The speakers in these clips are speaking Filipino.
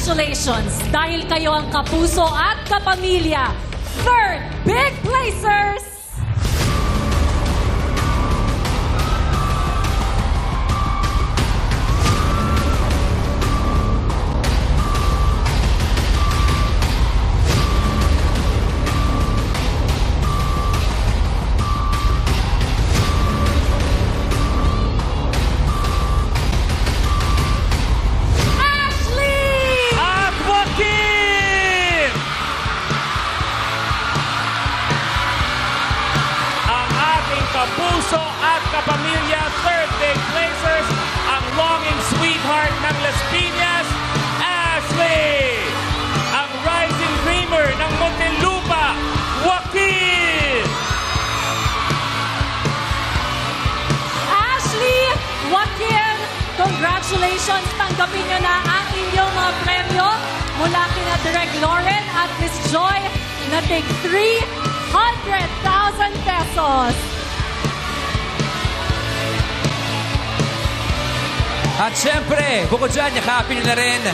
Congratulations! Dahil kayo ang kapuso at kapamilya. Third Big Placers! At Joaquin! Ang ating kapuso at kapamilya, third Big Placers, ang longing sweetheart ng Las Piñas, Ashley! Ang rising dreamer ng Muntinlupa, Joaquin! Ashley, Joaquin, congratulations! Tanggapin nyo na ang inyong mga premyo mula kina Direk Lauren at Miss Joy na tig 300,000 pesos. At syempre, bukod dyan, yakapin nyo na rin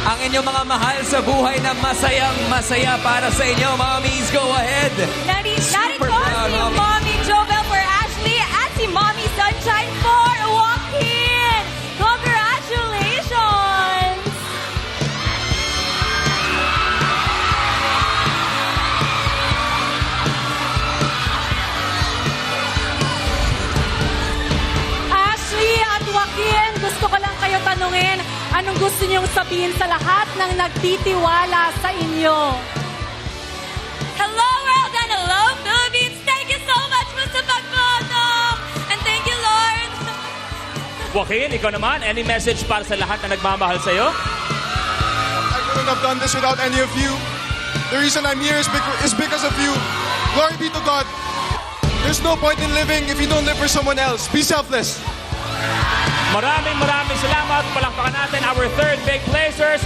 ang inyong mga mahal sa buhay na masayang masaya para sa inyo. Mommies, go ahead! Narito Super si proud, Mommy. Mommy Jobel for Ashley at si Mommy Sunshine for Joaquin. Congratulations! Ashley at Joaquin, gusto ko lang kayo tanungin, anong gusto niyong sabihin sa lahat ng nagtitiwala sa inyo? Hello world and hello Philippines! Thank you so much sa pagboto! And thank you Lord! Joaquin, ikaw naman, any message para sa lahat na nagmamahal sa'yo? I couldn't have done this without any of you. The reason I'm here is because of you. Glory be to God. There's no point in living if you don't live for someone else. Be selfless. Maraming salamat. Palakpakan natin our third Big Placers.